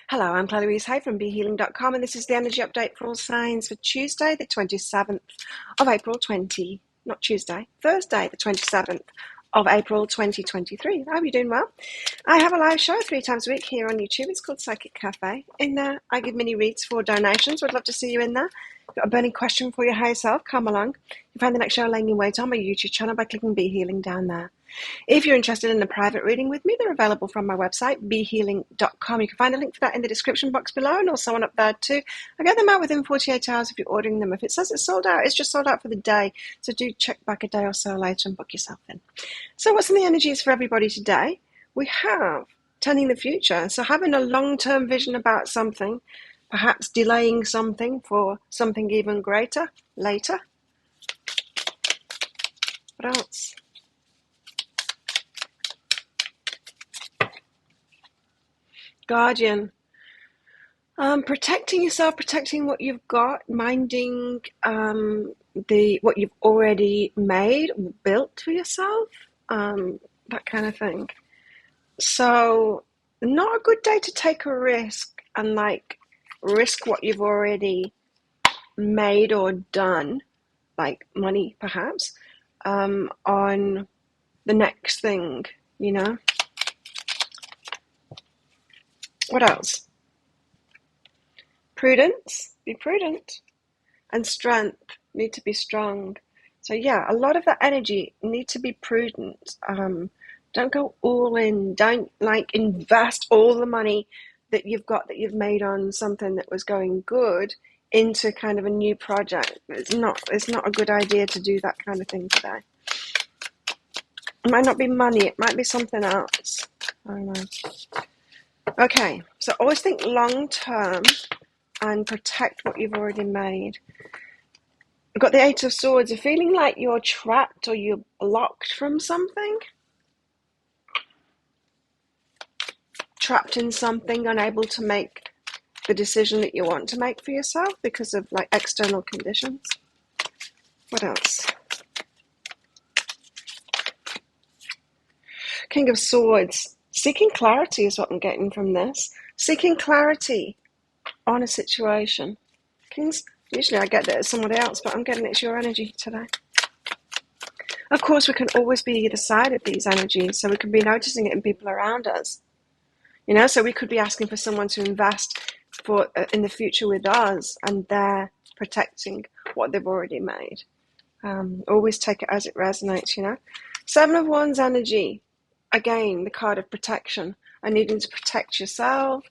Hello, I'm Claire Louise Hay from BeHealing.com, and this is the energy update for all signs for Tuesday, the 27th of April Thursday, the 27th of April 2023. I hope you're doing well. I have a live show 3 times a week here on YouTube. It's called Psychic Cafe. In there, I give mini reads for donations. Would love to see you in there. Got a burning question for your higher self? Come along. You find the next show laying in wait on my YouTube channel by clicking Be Healing down there. If you're interested in a private reading with me, they're available from my website, behealing.com. You can find a link for that in the description box below, and also one up there too. I get them out within 48 hours if you're ordering them. If it says it's sold out, it's just sold out for the day. So do check back a day or so later and book yourself in. So what's in the energies for everybody today? We have turning the future. So having a long-term vision about something, perhaps delaying something for something even greater later. What else? Guardian. Protecting yourself, protecting what you've got, minding what you've already made, built for yourself, that kind of thing. So not a good day to take a risk and risk what you've already made or done, like money perhaps, on the next thing, you know. What else? Prudence, be prudent, and strength, need to be strong. So yeah, a lot of that energy need to be prudent. Don't go all in. Don't invest all the money that you've got, that you've made on something that was going good, into kind of a new project. It's not a good idea to do that kind of thing today. It might not be money, it might be something else. I don't know. Okay, so always think long term and protect what you've already made. I've got the Eight of Swords. You're feeling like you're trapped or you're blocked from something. Trapped in something, unable to make the decision that you want to make for yourself because of external conditions. What else? King of Swords. Seeking clarity is what I'm getting from this. Seeking clarity on a situation. Kings, usually I get that as somebody else, but I'm getting it's your energy today. Of course, we can always be either side of these energies, so we can be noticing it in people around us. You know, so we could be asking for someone to invest in the future with us, and they're protecting what they've already made. Always take it as it resonates, you know. 7 of Wands energy. Again, the card of protection and needing to protect yourself,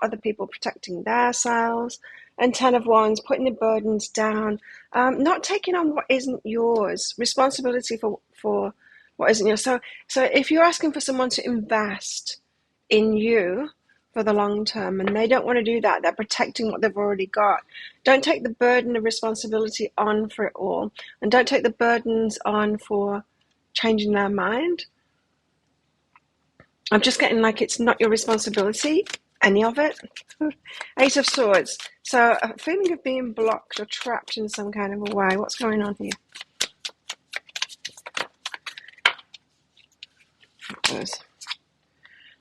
other people protecting themselves. And 10 of Wands, putting the burdens down, not taking on what isn't yours, responsibility for what isn't yours. So if you're asking for someone to invest in you for the long term and they don't want to do that, they're protecting what they've already got. Don't take the burden of responsibility on for it all, and don't take the burdens on for changing their mind. I'm just getting it's not your responsibility, any of it. 8 of Swords. So a feeling of being blocked or trapped in some kind of a way. What's going on here?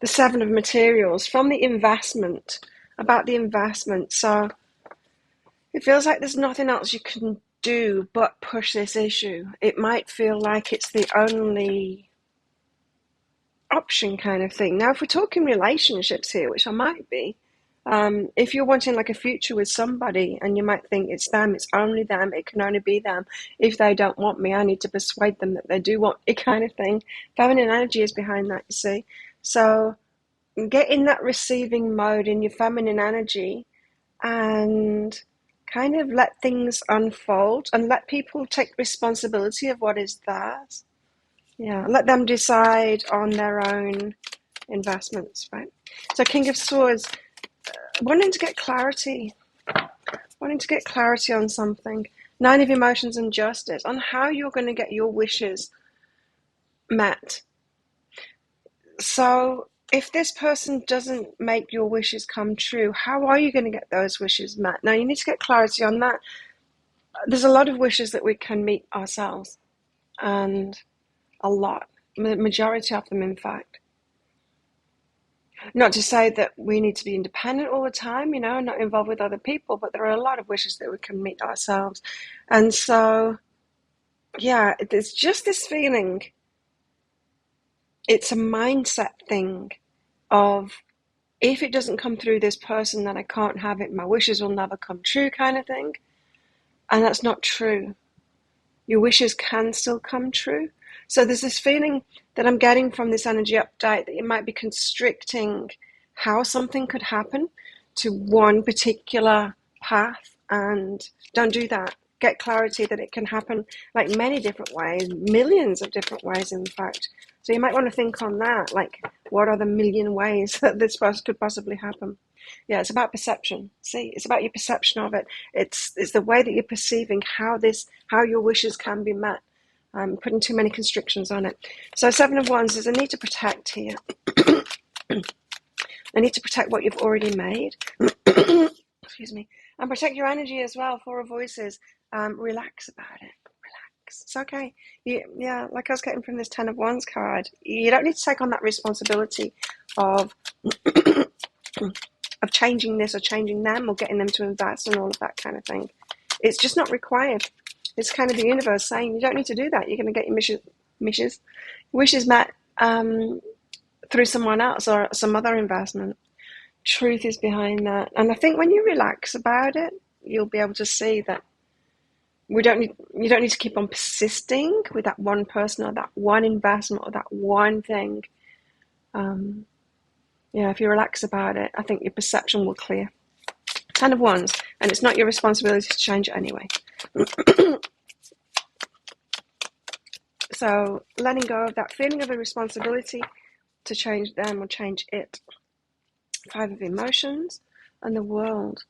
The 7 of Materials. From the investment. About the investment. So it feels like there's nothing else you can do but push this issue. It might feel like it's the only option kind of thing. Now, if we're talking relationships here, which I might be, if you're wanting a future with somebody and you might think it's them, it's only them, it can only be them. If they don't want me, I need to persuade them that they do want me, kind of thing. Feminine energy is behind that, you see. So get in that receiving mode in your feminine energy and kind of let things unfold and let people take responsibility of what is theirs. Yeah, let them decide on their own investments, right? So King of Swords, wanting to get clarity on something. 9 of Emotions and Justice, on how you're going to get your wishes met. So if this person doesn't make your wishes come true, how are you going to get those wishes met? Now, you need to get clarity on that. There's a lot of wishes that we can meet ourselves, and a lot, the majority of them, in fact. Not to say that we need to be independent all the time, not involved with other people, but there are a lot of wishes that we can meet ourselves. And so, yeah, there's just this feeling, it's a mindset thing of, if it doesn't come through this person, then I can't have it. My wishes will never come true, kind of thing. And that's not true. Your wishes can still come true. So there's this feeling that I'm getting from this energy update that it might be constricting how something could happen to one particular path. And don't do that. Get clarity that it can happen like many different ways, millions of different ways, in fact. So you might want to think on that, like, what are the million ways that this could possibly happen? Yeah, it's about perception. See, it's about your perception of it. It's the way that you're perceiving how your wishes can be met. I'm putting too many constrictions on it. So 7 of Wands is a need to protect here. I need to protect what you've already made. Excuse me. And protect your energy as well. 4 of Voices. Relax about it. Relax. It's okay. Yeah, like I was getting from this 10 of Wands card, you don't need to take on that responsibility of of changing this or changing them or getting them to invest and all of that kind of thing. It's just not required. It's kind of the universe saying you don't need to do that. You're going to get your wishes met through someone else or some other investment. Truth is behind that. And I think when you relax about it, you'll be able to see that you don't need to keep on persisting with that one person or that one investment or that one thing. If you relax about it, I think your perception will clear. 10 of Wands, and it's not your responsibility to change it anyway. So letting go of that feeling of a responsibility to change them or change it. 5 of Emotions and the World.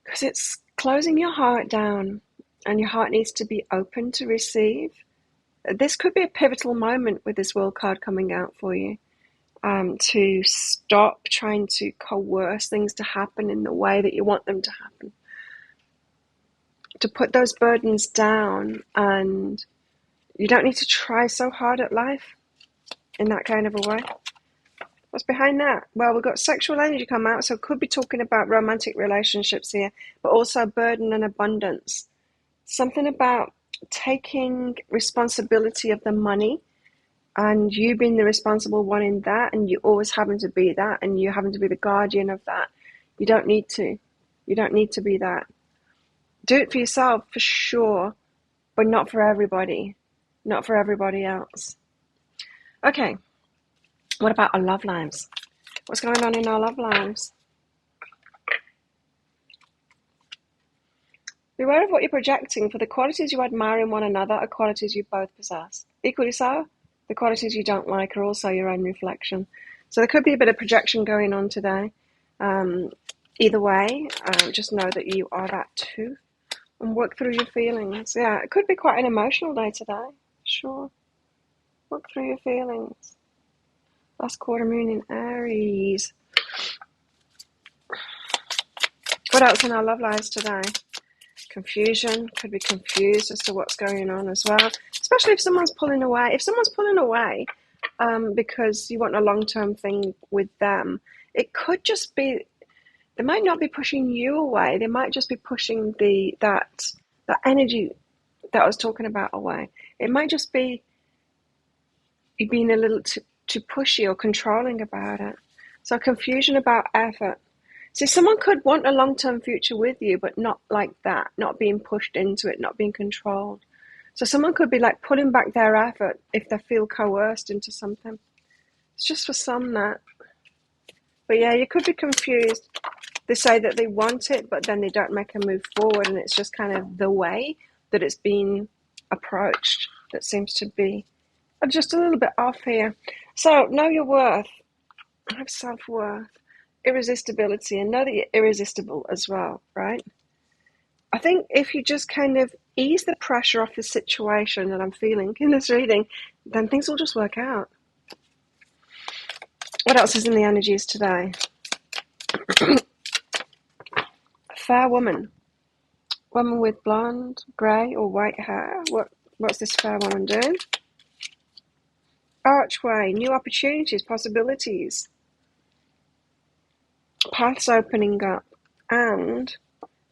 Because it's closing your heart down, and your heart needs to be open to receive. This could be a pivotal moment with this World card coming out for you. To stop trying to coerce things to happen in the way that you want them to happen. To put those burdens down, and you don't need to try so hard at life in that kind of a way. What's behind that? Well, we've got sexual energy come out, so it could be talking about romantic relationships here, but also burden and abundance. Something about taking responsibility of the money and you being the responsible one in that, and you always having to be that, and you having to be the guardian of that. You don't need to. You don't need to be that. Do it for yourself, for sure, but not for everybody. Not for everybody else. Okay. What about our love lives? What's going on in our love lives? Beware of what you're projecting, for the qualities you admire in one another are qualities you both possess. Equally so, the qualities you don't like are also your own reflection. So there could be a bit of projection going on today. Either way, just know that you are that too. And work through your feelings. Yeah, it could be quite an emotional day today. Sure. Work through your feelings. Last quarter moon in Aries. What else in our love lives today? Confusion. Could be confused as to what's going on as well. Especially if someone's pulling away. If someone's pulling away because you want a long-term thing with them, it could just be, they might not be pushing you away. They might just be pushing that energy that I was talking about away. It might just be you being a little too pushy or controlling about it. So confusion about effort. See, someone could want a long-term future with you, but not like that, not being pushed into it, not being controlled. So someone could be like pulling back their effort if they feel coerced into something. It's just for some that. But yeah, you could be confused. They say that they want it, but then they don't make a move forward, and it's just kind of the way that it's being approached that seems to be just a little bit off here. So know your worth. Have self-worth. Irresistibility, and know that you're irresistible as well, right? I think if you just kind of ease the pressure off the situation that I'm feeling in this reading, then things will just work out. What else is in the energies today? Fair woman. Woman with blonde, grey or white hair. What's this fair woman doing? Archway, new opportunities, possibilities. paths opening up, and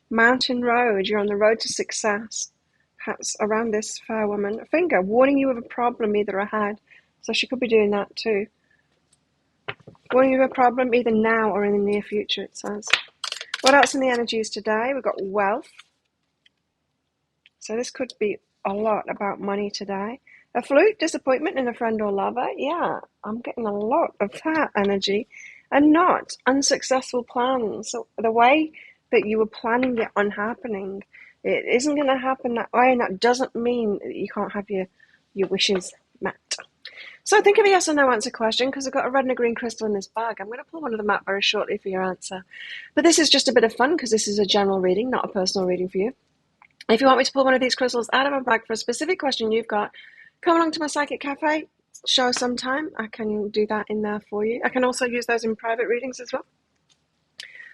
mountain road. You're on the road to success. Perhaps around this fair woman. A finger warning you of a problem either ahead. So she could be doing that too. Warning you of a problem either now or in the near future, it says. What else in the energies today? We've got wealth. So this could be a lot about money today. A flute, disappointment in a friend or lover. Yeah, I'm getting a lot of that energy. And not unsuccessful plans. So the way that you were planning it on happening, it isn't going to happen that way. And that doesn't mean that you can't have your wishes met. So think of a yes or no answer question, because I've got a red and a green crystal in this bag. I'm going to pull one of them out very shortly for your answer. But this is just a bit of fun, because this is a general reading, not a personal reading for you. If you want me to pull one of these crystals out of my bag for a specific question you've got, come along to my Psychic Cafe, show some time. I can do that in there for you. I can also use those in private readings as well.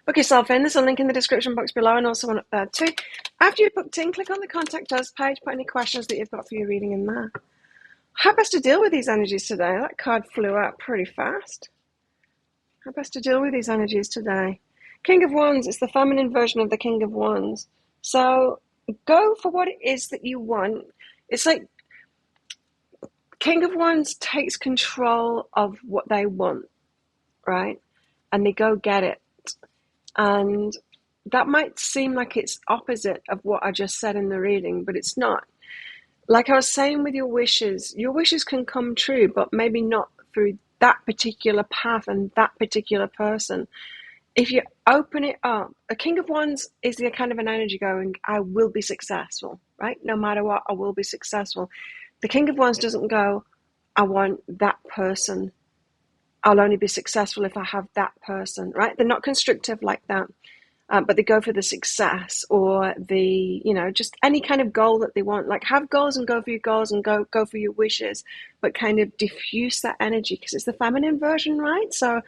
Book yourself in. There's a link in the description box below, and also one up there too. After you've booked in, click on the Contact Us page, put any questions that you've got for your reading in there. How best to deal with these energies today? That card flew out pretty fast. How best to deal with these energies today? King of Wands, it's the feminine version of the King of Wands. So go for what it is that you want. It's like King of Wands takes control of what they want, right? And they go get it. And that might seem like it's opposite of what I just said in the reading, but it's not. Like I was saying with your wishes can come true, but maybe not through that particular path and that particular person. If you open it up, a King of Wands is the kind of an energy going, I will be successful, right? No matter what, I will be successful. The King of Wands doesn't go, I want that person. I'll only be successful if I have that person, right? They're not constrictive like that. But they go for the success or the, just any kind of goal that they want. Like have goals and go for your goals and go for your wishes, but kind of diffuse that energy because it's the feminine version, right? So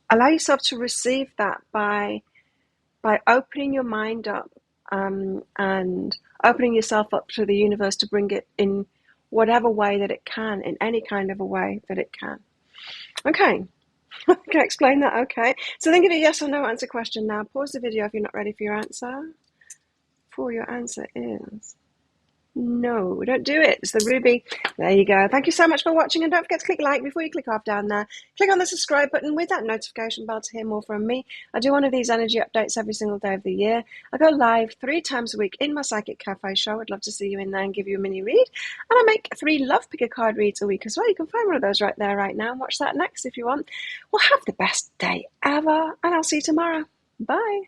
allow yourself to receive that by opening your mind up and opening yourself up to the universe to bring it in whatever way that it can, in any kind of a way that it can. Okay. Can I explain that? Okay. So think of a yes or no answer question now. Pause the video if you're not ready for your answer. For your answer is no, don't do it. It's the ruby. There you go. Thank you so much for watching, and don't forget to click like before you click off down there. Click on the subscribe button with that notification bell to hear more from me. I do one of these energy updates every single day of the year. I go live 3 times a week in my Psychic Cafe show. I'd love to see you in there and give you a mini read. And I make 3 Love Picker card reads a week as well. You can find one of those right there right now and watch that next if you want. Well, have the best day ever, and I'll see you tomorrow. Bye.